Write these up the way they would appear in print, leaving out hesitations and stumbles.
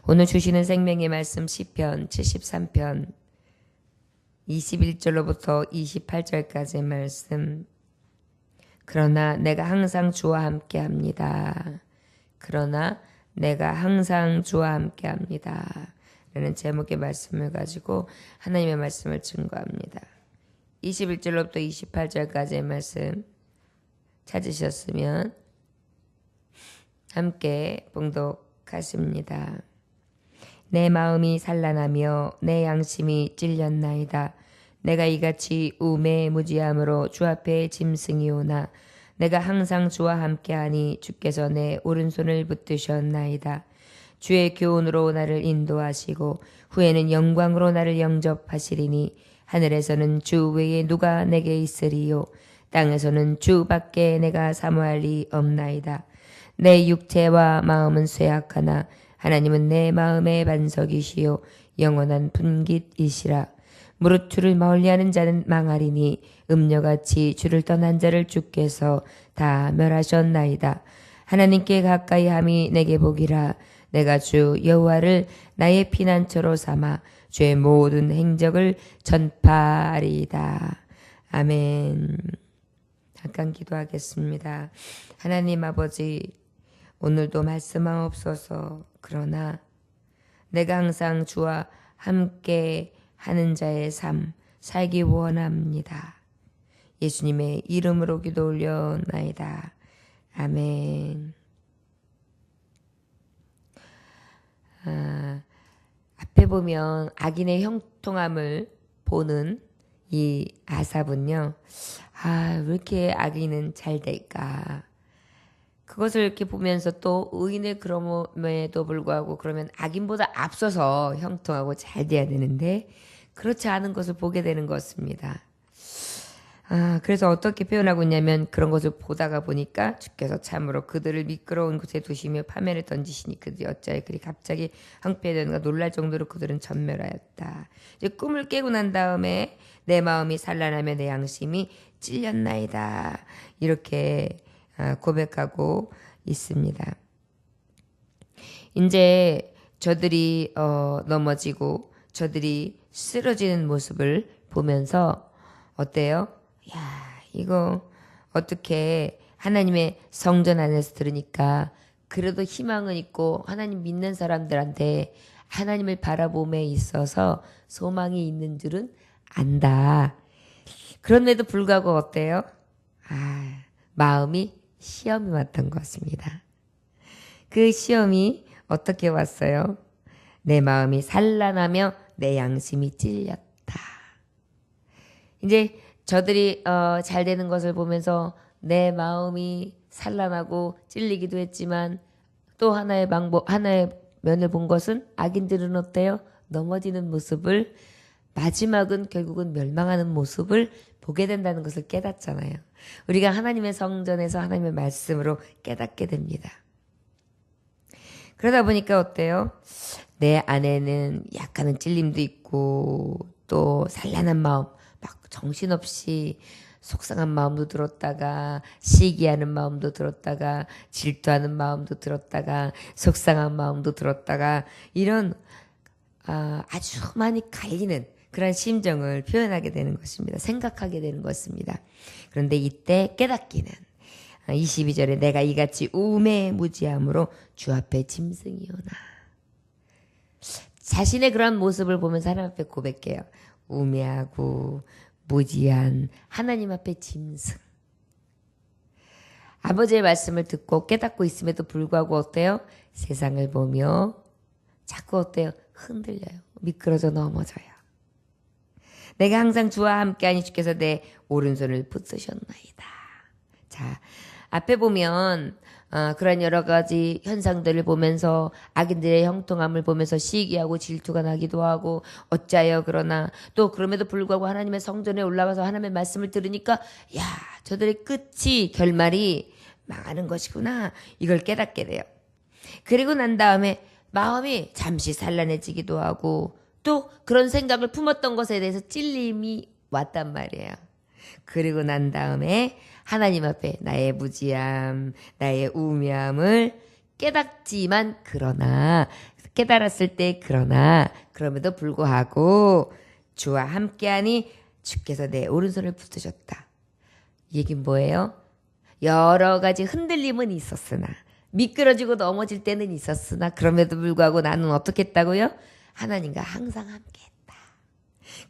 오늘 주시는 생명의 말씀 시편 73편 21절로부터 28절까지의 말씀. 그러나 내가 항상 주와 함께합니다. 그러나 내가 항상 주와 함께합니다. 라는 제목의 말씀을 가지고 하나님의 말씀을 증거합니다. 21절로부터 28절까지의 말씀 찾으셨으면 함께 봉독하십니다. 내 마음이 산란하며 내 양심이 찔렸나이다. 내가 이같이 우매무지함으로 주 앞에 짐승이오나 내가 항상 주와 함께하니 주께서 내 오른손을 붙드셨나이다. 주의 교훈으로 나를 인도하시고 후에는 영광으로 나를 영접하시리니 하늘에서는 주 외에 누가 내게 있으리요. 땅에서는 주밖에 내가 사모할 리 없나이다. 내 육체와 마음은 쇠약하나 하나님은 내 마음의 반석이시요 영원한 분깃이시라. 무릇 주를 멀리하는 자는 망하리니 음녀같이 주를 떠난 자를 주께서 다 멸하셨나이다. 하나님께 가까이 함이 내게 복이라. 내가 주 여호와를 나의 피난처로 삼아 주의 모든 행적을 전파하리이다. 아멘. 잠깐 기도하겠습니다. 하나님 아버지, 오늘도 말씀하옵소서. 그러나 내가 항상 주와 함께 하는 자의 삶 살기 원합니다. 예수님의 이름으로 기도 올려나이다. 아멘. 앞에 보면 악인의 형통함을 보는 이 아삽은요. 왜 이렇게 악인은 잘 될까? 그것을 이렇게 보면서 또 의인의 그럼에도 불구하고 그러면 악인보다 앞서서 형통하고 잘 돼야 되는데 그렇지 않은 것을 보게 되는 것입니다. 그래서 어떻게 표현하고 있냐면 그런 것을 보다가 보니까 주께서 참으로 그들을 미끄러운 곳에 두시며 파멸을 던지시니 그들이 어찌하여 그리 갑자기 황폐되는가 놀랄 정도로 그들은 전멸하였다. 이제 꿈을 깨고 난 다음에 내 마음이 산란하며 내 양심이 찔렸나이다. 이렇게 고백하고 있습니다. 이제 저들이 넘어지고 저들이 쓰러지는 모습을 보면서 어때요? 이거 어떻게 하나님의 성전 안에서 들으니까 그래도 희망은 있고 하나님 믿는 사람들한테 하나님을 바라봄에 있어서 소망이 있는 줄은 안다. 그런데도 불구하고 어때요? 마음이 시험이 왔던 것입니다. 그 시험이 어떻게 왔어요? 내 마음이 산란하며 내 양심이 찔렸다. 이제 저들이 잘 되는 것을 보면서 내 마음이 산란하고 찔리기도 했지만 또 하나의 면을 본 것은 악인들은 어때요? 넘어지는 모습을 마지막은 결국은 멸망하는 모습을 보게 된다는 것을 깨닫잖아요. 우리가 하나님의 성전에서 하나님의 말씀으로 깨닫게 됩니다. 그러다 보니까 어때요? 내 안에는 약간은 찔림도 있고 또 산란한 마음, 막 정신없이 속상한 마음도 들었다가 시기하는 마음도 들었다가 질투하는 마음도 들었다가 속상한 마음도 들었다가 이런 아주 많이 갈리는 그런 심정을 표현하게 되는 것입니다. 생각하게 되는 것입니다. 그런데 이때 깨닫기는 22절에 내가 이같이 우매무지함으로 주 앞에 짐승이오나. 자신의 그런 모습을 보면서 하나님 앞에 고백해요. 우매하고 무지한 하나님 앞에 짐승. 아버지의 말씀을 듣고 깨닫고 있음에도 불구하고 어때요? 세상을 보며 자꾸 어때요? 흔들려요. 미끄러져 넘어져요. 내가 항상 주와 함께하니 주께서 내 오른손을 붙드셨나이다. 자, 앞에 보면 그런 여러 가지 현상들을 보면서 악인들의 형통함을 보면서 시기하고 질투가 나기도 하고 어찌하여 그러나 또 그럼에도 불구하고 하나님의 성전에 올라가서 하나님의 말씀을 들으니까 저들의 끝이 결말이 망하는 것이구나. 이걸 깨닫게 돼요. 그리고 난 다음에 마음이 잠시 산란해지기도 하고 또 그런 생각을 품었던 것에 대해서 찔림이 왔단 말이에요. 그리고 난 다음에 하나님 앞에 나의 무지함, 나의 우매함을 깨닫지만 그러나 깨달았을 때 그러나 그럼에도 불구하고 주와 함께하니 주께서 내 오른손을 붙드셨다. 이 얘기는 뭐예요? 여러 가지 흔들림은 있었으나 미끄러지고 넘어질 때는 있었으나 그럼에도 불구하고 나는 어떻게 했다고요? 하나님과 항상 함께했다.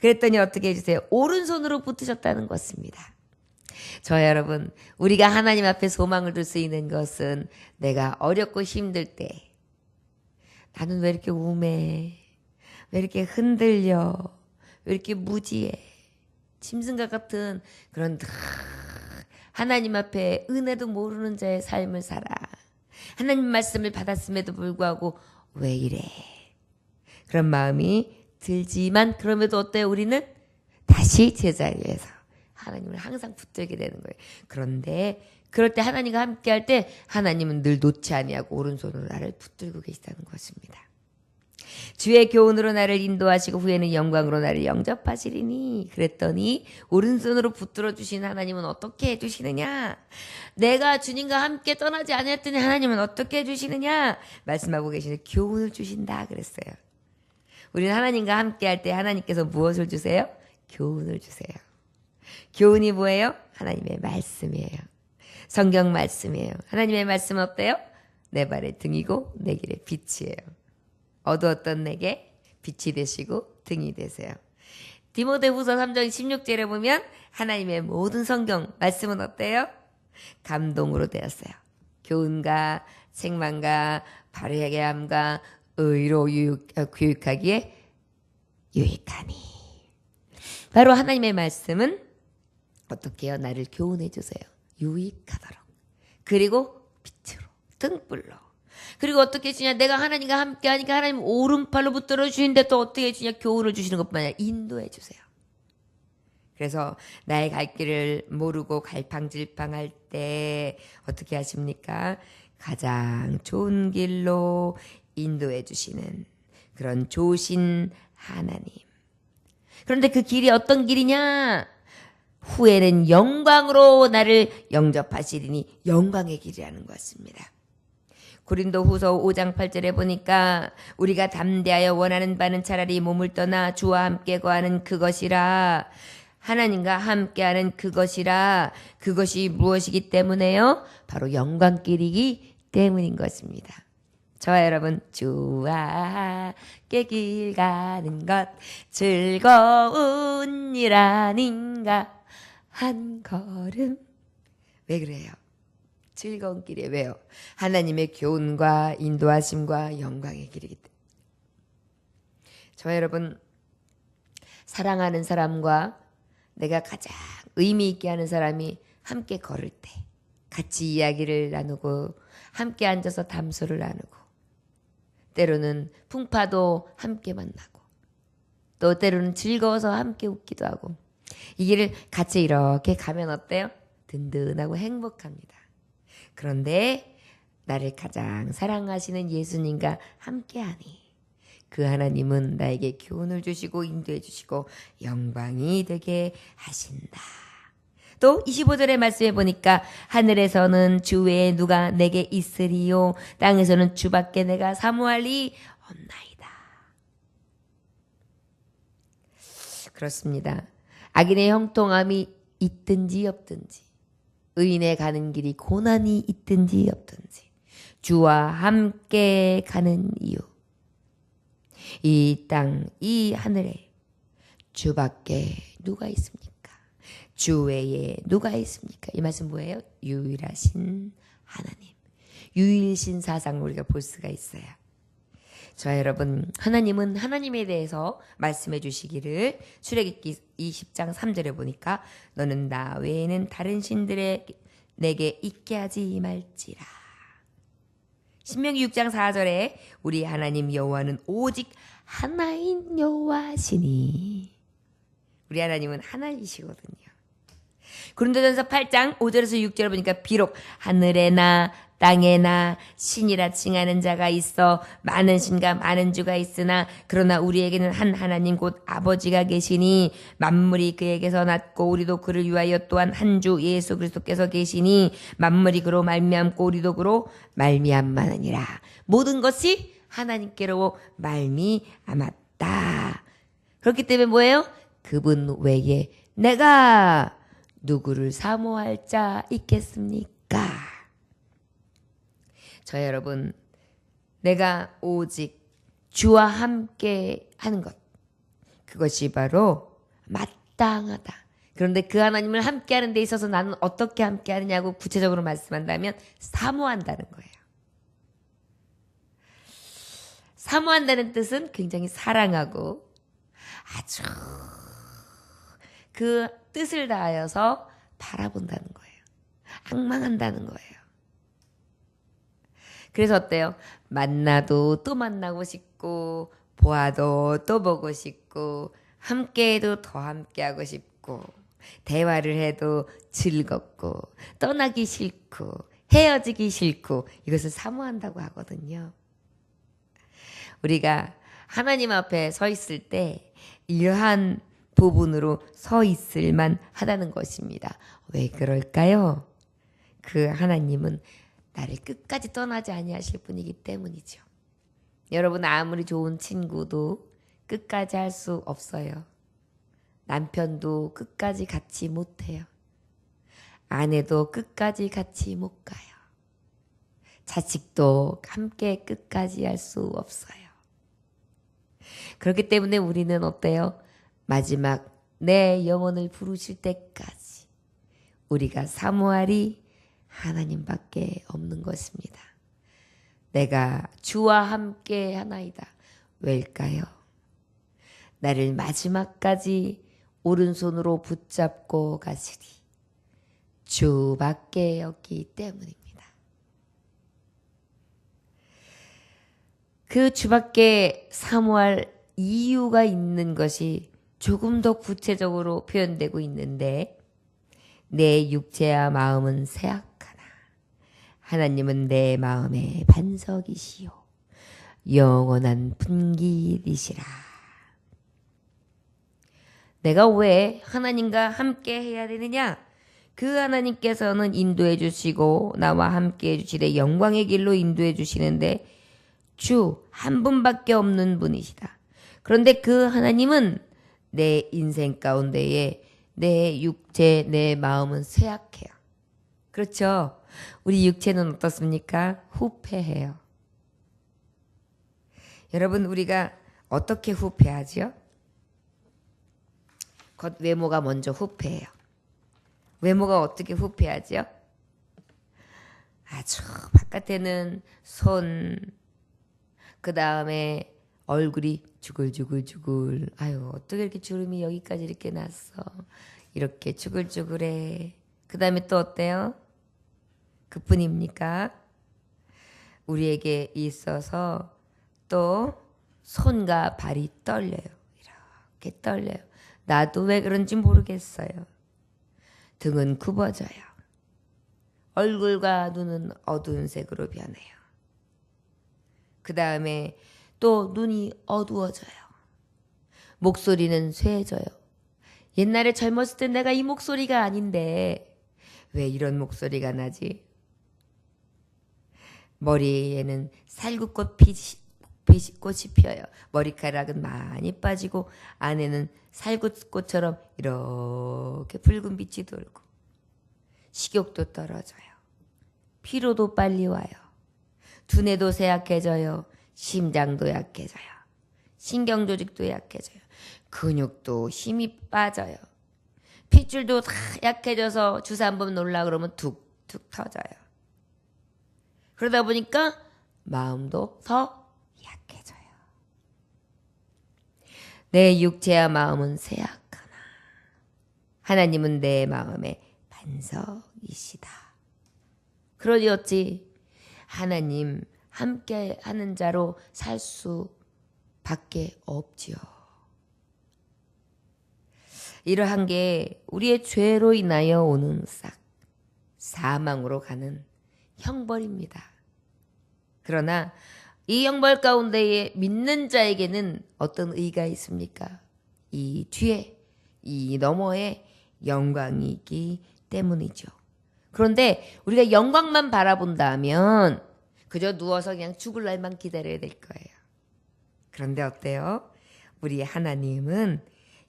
그랬더니 어떻게 해주세요? 오른손으로 붙으셨다는 것입니다. 저 여러분, 우리가 하나님 앞에 소망을 둘 수 있는 것은 내가 어렵고 힘들 때 나는 왜 이렇게 우매해? 왜 이렇게 흔들려? 왜 이렇게 무지해? 짐승과 같은 그런 하나님 앞에 은혜도 모르는 자의 삶을 살아. 하나님 말씀을 받았음에도 불구하고 왜 이래? 그런 마음이 들지만 그럼에도 어때요? 우리는 다시 제자리에서 하나님을 항상 붙들게 되는 거예요. 그런데 그럴 때 하나님과 함께할 때 하나님은 늘 놓지 아니하고 오른손으로 나를 붙들고 계시다는 것입니다. 주의 교훈으로 나를 인도하시고 후에는 영광으로 나를 영접하시리니. 그랬더니 오른손으로 붙들어 주신 하나님은 어떻게 해주시느냐? 내가 주님과 함께 떠나지 않았더니 하나님은 어떻게 해주시느냐? 말씀하고 계시는 교훈을 주신다 그랬어요. 우리는 하나님과 함께할 때 하나님께서 무엇을 주세요? 교훈을 주세요. 교훈이 뭐예요? 하나님의 말씀이에요. 성경 말씀이에요. 하나님의 말씀은 어때요? 내 발의 등이고 내 길의 빛이에요. 어두웠던 내게 빛이 되시고 등이 되세요. 디모데후서 3장 16절에 보면 하나님의 모든 성경 말씀은 어때요? 감동으로 되었어요. 교훈과 책망과 바르게 함과 의로 교육하기에 유익하니. 바로 하나님의 말씀은 어떻게 해요? 나를 교훈해 주세요. 유익하도록. 그리고 빛으로, 등불로. 그리고 어떻게 해주냐? 내가 하나님과 함께 하니까 하나님 오른팔로 붙들어 주시는데 또 어떻게 해주냐? 교훈을 주시는 것뿐만 아니라 인도해 주세요. 그래서 나의 갈 길을 모르고 갈팡질팡할 때 어떻게 하십니까? 가장 좋은 길로 인도해 주시는 그런 좋으신 하나님. 그런데 그 길이 어떤 길이냐? 후에는 영광으로 나를 영접하시리니 영광의 길이라는 것입니다. 고린도후서 5장 8절에 보니까 우리가 담대하여 원하는 바는 차라리 몸을 떠나 주와 함께 거하는 그것이라. 하나님과 함께하는 그것이라. 그것이 무엇이기 때문에요? 바로 영광길이기 때문인 것입니다. 저와 여러분, 주와 함께 길 가는 것 즐거운 일 아닌가 한 걸음. 왜 그래요? 즐거운 길이에요. 왜요? 하나님의 교훈과 인도하심과 영광의 길이기 때문에. 저와 여러분, 사랑하는 사람과 내가 가장 의미 있게 하는 사람이 함께 걸을 때 같이 이야기를 나누고 함께 앉아서 담소를 나누고 때로는 풍파도 함께 만나고 또 때로는 즐거워서 함께 웃기도 하고 이 길을 같이 이렇게 가면 어때요? 든든하고 행복합니다. 그런데 나를 가장 사랑하시는 예수님과 함께하니 그 하나님은 나에게 교훈을 주시고 인도해 주시고 영광이 되게 하신다. 또 25절의 말씀에 보니까 하늘에서는 주 외에 누가 내게 있으리요 땅에서는 주밖에 내가 사모할 리 없나이다. 그렇습니다. 악인의 형통함이 있든지 없든지 의인의 가는 길이 고난이 있든지 없든지 주와 함께 가는 이유. 이 땅, 이 하늘에 주밖에 누가 있습니까? 주 외에 누가 있습니까? 이 말씀 뭐예요? 유일하신 하나님. 유일신 사상을 우리가 볼 수가 있어요. 자, 여러분, 하나님은 하나님에 대해서 말씀해 주시기를 출애굽기 20장 3절에 보니까 너는 나 외에는 다른 신들에 내게 있게 하지 말지라. 신명기 6장 4절에 우리 하나님 여호와는 오직 하나인 여호와시니. 우리 하나님은 하나이시거든요. 고린도전서 8장 5절에서 6절을 보니까 비록 하늘에나 땅에나 신이라 칭하는 자가 있어 많은 신과 많은 주가 있으나 그러나 우리에게는 한 하나님 곧 아버지가 계시니 만물이 그에게서 났고 우리도 그를 위하여 또한 한 주 예수 그리스도께서 계시니 만물이 그로 말미암고 우리도 그로 말미암마느니라. 모든 것이 하나님께로 말미암았다. 그렇기 때문에 뭐예요? 그분 외에 내가 누구를 사모할 자 있겠습니까? 저 여러분, 내가 오직 주와 함께 하는 것, 그것이 바로 마땅하다. 그런데 그 하나님을 함께 하는 데 있어서 나는 어떻게 함께 하느냐고 구체적으로 말씀한다면 사모한다는 거예요. 사모한다는 뜻은 굉장히 사랑하고 아주 그 뜻을 다하여서 바라본다는 거예요. 앙망한다는 거예요. 그래서 어때요? 만나도 또 만나고 싶고 보아도 또 보고 싶고 함께해도 더 함께하고 싶고 대화를 해도 즐겁고 떠나기 싫고 헤어지기 싫고 이것을 사모한다고 하거든요. 우리가 하나님 앞에 서 있을 때 이러한 부분으로 서 있을만 하다는 것입니다. 왜 그럴까요? 그 하나님은 나를 끝까지 떠나지 아니하실 분이기 때문이죠. 여러분 아무리 좋은 친구도 끝까지 할 수 없어요. 남편도 끝까지 같이 못해요. 아내도 끝까지 같이 못 가요. 자식도 함께 끝까지 할 수 없어요. 그렇기 때문에 우리는 어때요? 마지막 내 영혼을 부르실 때까지 우리가 사모하리 하나님밖에 없는 것입니다. 내가 주와 함께 하나이다. 왜일까요? 나를 마지막까지 오른손으로 붙잡고 가시리 주밖에 없기 때문입니다. 그 주밖에 사모할 이유가 있는 것이 조금 더 구체적으로 표현되고 있는데 내 육체와 마음은 쇠약하나 하나님은 내 마음의 반석이시요 영원한 분깃이시라. 내가 왜 하나님과 함께 해야 되느냐? 그 하나님께서는 인도해 주시고 나와 함께 해 주시되 영광의 길로 인도해 주시는데 주 한 분밖에 없는 분이시다. 그런데 그 하나님은 내 인생 가운데에 내 육체, 내 마음은 쇠약해요. 그렇죠? 우리 육체는 어떻습니까? 후패해요. 여러분 우리가 어떻게 후패하죠? 겉외모가 먼저 후패해요. 외모가 어떻게 후패하죠? 아주 바깥에는 손, 그 다음에 얼굴이 주글주글주글. 아유 어떻게 이렇게 주름이 여기까지 이렇게 났어. 이렇게 주글주글해. 그 다음에 또 어때요? 그뿐입니까? 우리에게 있어서 또 손과 발이 떨려요. 이렇게 떨려요. 나도 왜 그런지 모르겠어요. 등은 굽어져요. 얼굴과 눈은 어두운 색으로 변해요. 그 다음에 또 눈이 어두워져요. 목소리는 쇠해져요. 옛날에 젊었을 때 내가 이 목소리가 아닌데 왜 이런 목소리가 나지? 머리에는 살구꽃 꽃이 피어요. 머리카락은 많이 빠지고 안에는 살구꽃처럼 이렇게 붉은 빛이 돌고 식욕도 떨어져요. 피로도 빨리 와요. 두뇌도 쇠약해져요. 심장도 약해져요. 신경조직도 약해져요. 근육도 힘이 빠져요. 핏줄도 다 약해져서 주사 한번 놓으려고 그러면 툭툭 터져요. 그러다 보니까 마음도 더 약해져요. 내 육체와 마음은 쇠약하나 하나님은 내 마음의 반석이시다. 그러니 어찌 하나님 함께 하는 자로 살 수밖에 없지요. 이러한 게 우리의 죄로 인하여 오는 사망으로 가는 형벌입니다. 그러나 이 형벌 가운데에 믿는 자에게는 어떤 의의가 있습니까? 이 뒤에, 이 너머에 영광이 있기 때문이죠. 그런데 우리가 영광만 바라본다면 그저 누워서 그냥 죽을 날만 기다려야 될 거예요. 그런데 어때요? 우리 하나님은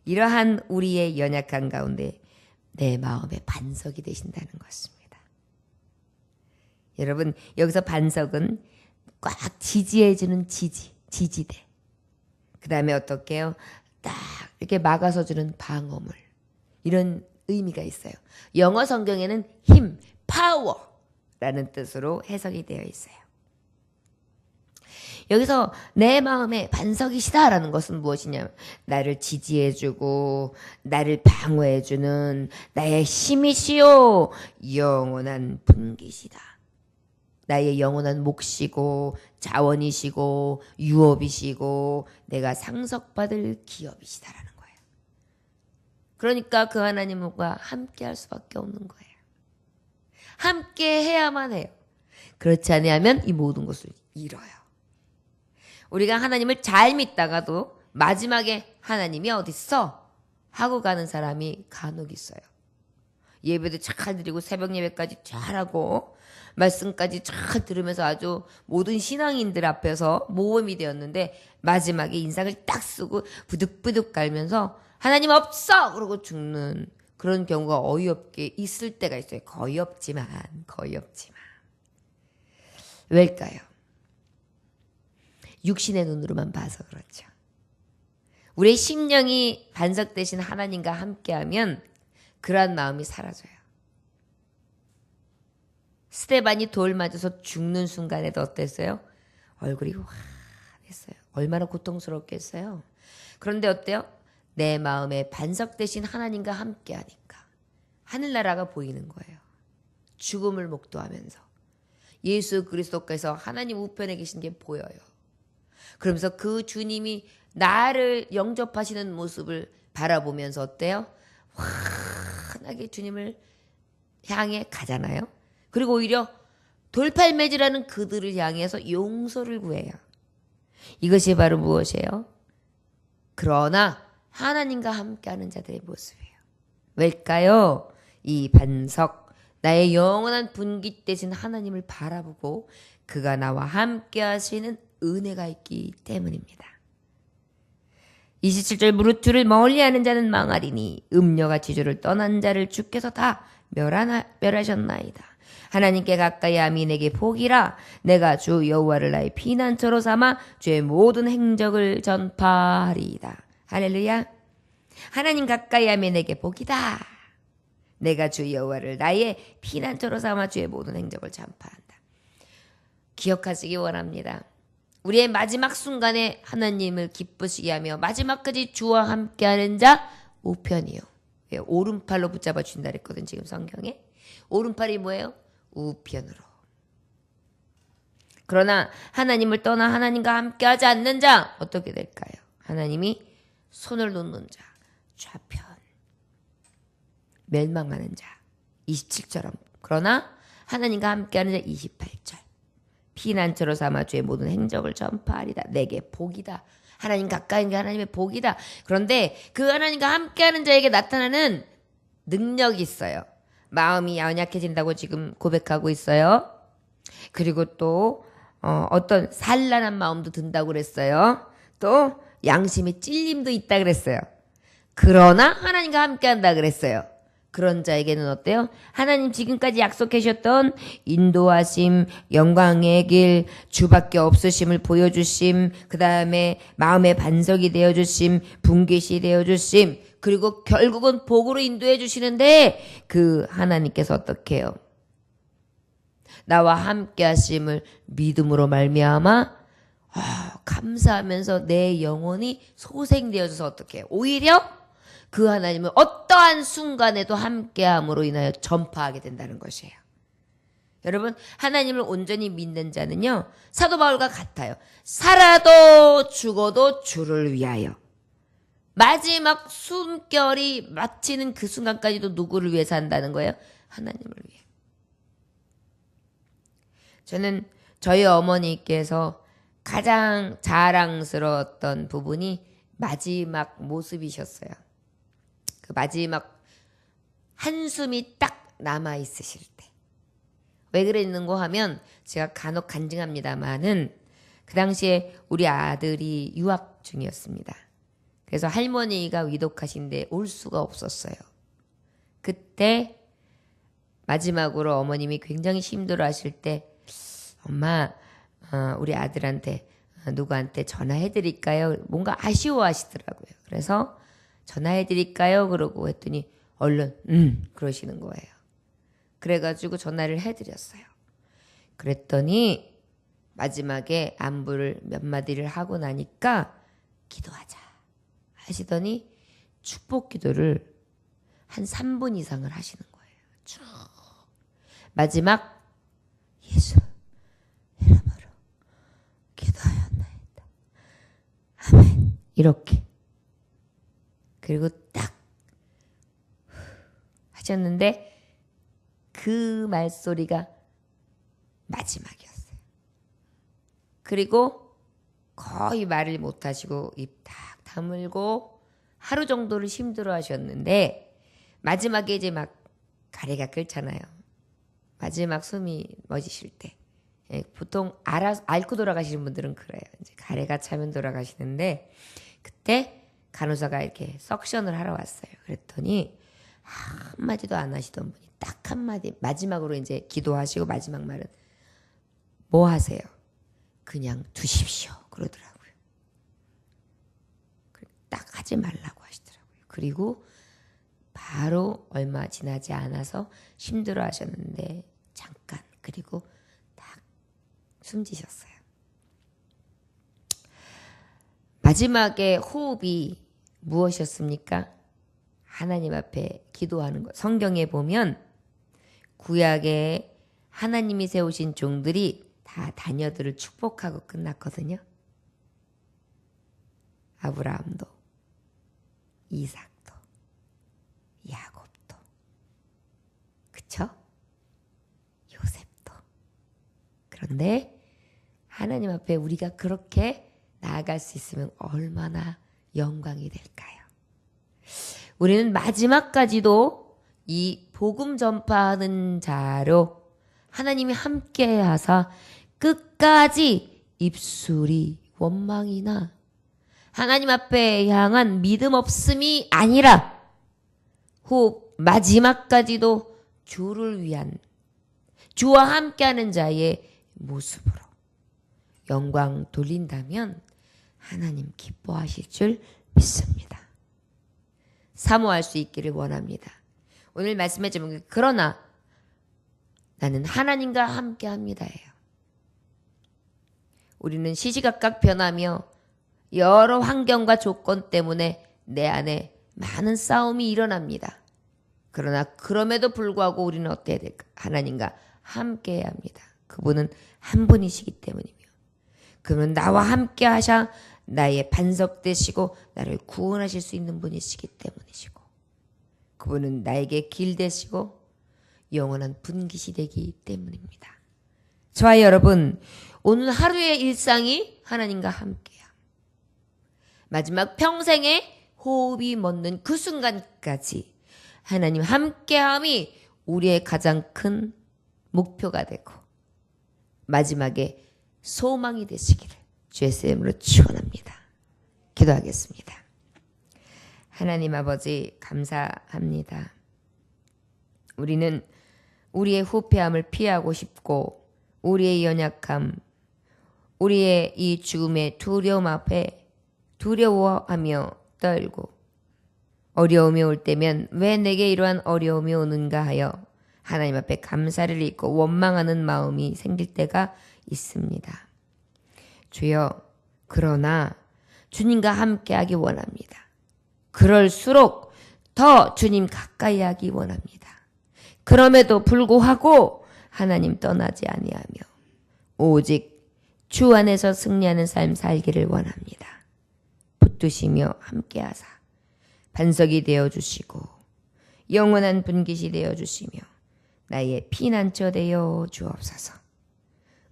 이러한 우리의 연약한 가운데 내 마음의 반석이 되신다는 것입니다. 여러분, 여기서 반석은 꽉 지지해주는 지지대. 그 다음에 어떻게 해요? 딱 이렇게 막아서 주는 방어물. 이런 의미가 있어요. 영어 성경에는 힘, 파워라는 뜻으로 해석이 되어 있어요. 여기서 내 마음의 반석이시다라는 것은 무엇이냐면 나를 지지해주고 나를 방어해주는 나의 힘이시요 영원한 분기시다. 나의 영원한 몫이고 자원이시고 유업이시고 내가 상속받을 기업이시다라는 거예요. 그러니까 그 하나님과 함께 할 수밖에 없는 거예요. 함께 해야만 해요. 그렇지 않으면 이 모든 것을 잃어요. 우리가 하나님을 잘 믿다가도 마지막에 하나님이 어딨어? 하고 가는 사람이 간혹 있어요. 예배도 잘 드리고 새벽 예배까지 잘하고 말씀까지 잘 들으면서 아주 모든 신앙인들 앞에서 모범이 되었는데 마지막에 인상을 딱 쓰고 부득부득 갈면서 하나님 없어! 그러고 죽는 그런 경우가 어이없게 있을 때가 있어요. 거의 없지만. 왜일까요? 육신의 눈으로만 봐서 그렇죠. 우리의 심령이 반석 되신 하나님과 함께하면 그러한 마음이 사라져요. 스데반이 돌 맞아서 죽는 순간에도 어땠어요? 얼굴이 환했어요. 얼마나 고통스럽겠어요. 그런데 어때요? 내 마음에 반석 되신 하나님과 함께하니까 하늘나라가 보이는 거예요. 죽음을 목도하면서 예수 그리스도께서 하나님 우편에 계신 게 보여요. 그러면서 그 주님이 나를 영접하시는 모습을 바라보면서 어때요? 환하게 주님을 향해 가잖아요. 그리고 오히려 돌팔매질하는 그들을 향해서 용서를 구해요. 이것이 바로 무엇이에요? 그러나 하나님과 함께하는 자들의 모습이에요. 왜일까요? 이 반석, 나의 영원한 분깃 되신 하나님을 바라보고 그가 나와 함께 하시는 은혜가 있기 때문입니다. 27절 무릇 주를 멀리하는 자는 망하리니 음녀같이 주를 떠난 자를 주께서 다 멸하셨나이다. 하나님께 가까이함이 내게 복이라. 내가 주 여호와를 나의 피난처로 삼아 주의 모든 행적을 전파하리이다. 할렐루야. 하나님 가까이함이 내게 복이다. 내가 주 여호와를 나의 피난처로 삼아 주의 모든 행적을 전파한다. 기억하시기 원합니다. 우리의 마지막 순간에 하나님을 기쁘시게 하며 마지막까지 주와 함께하는 자 우편이요. 오른팔로 붙잡아 준다 그랬거든 지금 성경에. 오른팔이 뭐예요? 우편으로. 그러나 하나님을 떠나 하나님과 함께하지 않는 자 어떻게 될까요? 하나님이 손을 놓는 자 좌편. 멸망하는 자 27절. 그러나 하나님과 함께하는 자 28절. 피난처로 삼아 주의 모든 행적을 전파하리다. 내게 복이다. 하나님 가까이 있는 게 하나님의 복이다. 그런데 그 하나님과 함께하는 자에게 나타나는 능력이 있어요. 마음이 연약해진다고 지금 고백하고 있어요. 그리고 또 어떤 산란한 마음도 든다고 그랬어요. 또 양심의 찔림도 있다 그랬어요. 그러나 하나님과 함께한다 그랬어요. 그런 자에게는 어때요? 하나님 지금까지 약속해 주셨던 인도하심, 영광의 길, 주밖에 없으심을 보여주심, 그 다음에 마음의 반석이 되어주심, 분깃이 되어주심, 그리고 결국은 복으로 인도해 주시는데 그 하나님께서 어떻게 해요? 나와 함께 하심을 믿음으로 말미암아 감사하면서 내 영혼이 소생되어져서 어떻게 해요? 오히려 그 하나님을 어떠한 순간에도 함께함으로 인하여 전파하게 된다는 것이에요. 여러분, 하나님을 온전히 믿는 자는요, 사도 바울과 같아요. 살아도 죽어도 주를 위하여. 마지막 숨결이 마치는 그 순간까지도 누구를 위해 산다는 거예요? 하나님을 위해. 저는 저희 어머니께서 가장 자랑스러웠던 부분이 마지막 모습이셨어요. 그 마지막 한숨이 딱 남아있으실 때 왜 그랬는고 하면 제가 간혹 간증합니다마는 그 당시에 우리 아들이 유학 중이었습니다. 그래서 할머니가 위독하신데 올 수가 없었어요. 그때 마지막으로 어머님이 굉장히 힘들어하실 때 엄마 우리 아들한테 누구한테 전화해드릴까요? 뭔가 아쉬워하시더라고요. 그래서 전화해드릴까요? 그러고 했더니 얼른 그러시는 거예요. 그래가지고 전화를 해드렸어요. 그랬더니 마지막에 안부를 몇 마디를 하고 나니까 기도하자 하시더니 축복 기도를 한 3분 이상을 하시는 거예요. 쭉 마지막 예수 이름으로 기도하였나이다. 아멘. 이렇게. 그리고 딱 하셨는데 그 말소리가 마지막이었어요. 그리고 거의 말을 못하시고 입 딱 다물고 하루 정도를 힘들어 하셨는데 마지막에 이제 막 가래가 끓잖아요. 마지막 숨이 멎으실 때. 예, 보통 앓고 돌아가시는 분들은 그래요. 이제 가래가 차면 돌아가시는데 그때 간호사가 이렇게 석션을 하러 왔어요. 그랬더니 한마디도 안 하시던 분이 딱 한마디 마지막으로 이제 기도하시고 마지막 말은 뭐 하세요? 그냥 두십시오. 그러더라고요. 딱 하지 말라고 하시더라고요. 그리고 바로 얼마 지나지 않아서 힘들어 하셨는데 잠깐 그리고 딱 숨지셨어요. 마지막에 호흡이 무엇이었습니까? 하나님 앞에 기도하는 것. 성경에 보면 구약에 하나님이 세우신 종들이 다 자녀들을 축복하고 끝났거든요. 아브라함도, 이삭도, 야곱도, 그쵸? 요셉도. 그런데 하나님 앞에 우리가 그렇게 나아갈 수 있으면 얼마나 영광이 될까요? 우리는 마지막까지도 이 복음 전파하는 자로 하나님이 함께 하사 끝까지 입술이 원망이나 하나님 앞에 향한 믿음 없음이 아니라 호흡 마지막까지도 주를 위한 주와 함께하는 자의 모습으로 영광 돌린다면 하나님 기뻐하실 줄 믿습니다. 사모할 수 있기를 원합니다. 오늘 말씀의 제목이 그러나 나는 하나님과 함께합니다예요. 우리는 시시각각 변하며 여러 환경과 조건 때문에 내 안에 많은 싸움이 일어납니다. 그러나 그럼에도 불구하고 우리는 어때야 될까? 하나님과 함께해야 합니다. 그분은 한 분이시기 때문이며 그러면 나와 함께 하셔 나의 반석 되시고 나를 구원하실 수 있는 분이시기 때문이시고 그분은 나에게 길 되시고 영원한 분깃이 되기 때문입니다. 저와 여러분 오늘 하루의 일상이 하나님과 함께야. 마지막 평생에 호흡이 멎는 그 순간까지 하나님 함께함이 우리의 가장 큰 목표가 되고 마지막에 소망이 되시기를 주의 이름으로 축원합니다. 기도하겠습니다. 하나님 아버지 감사합니다. 우리는 우리의 후패함을 피하고 싶고 우리의 연약함, 우리의 이 죽음의 두려움 앞에 두려워하며 떨고 어려움이 올 때면 왜 내게 이러한 어려움이 오는가 하여 하나님 앞에 감사를 잊고 원망하는 마음이 생길 때가 있습니다. 주여, 그러나 주님과 함께하기 원합니다. 그럴수록 더 주님 가까이 하기 원합니다. 그럼에도 불구하고 하나님 떠나지 아니하며 오직 주 안에서 승리하는 삶 살기를 원합니다. 붙드시며 함께하사 반석이 되어주시고 영원한 분깃이 되어주시며 나의 피난처 되어 주옵소서.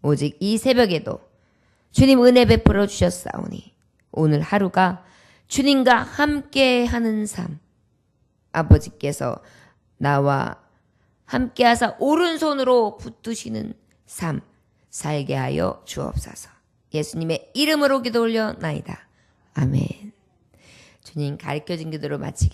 오직 이 새벽에도 주님 은혜 베풀어 주셨사오니 오늘 하루가 주님과 함께하는 삶 아버지께서 나와 함께하사 오른손으로 붙드시는 삶 살게 하여 주옵소서. 예수님의 이름으로 기도 올려나이다. 아멘. 주님 가르쳐진 기도로 마치겠습니다.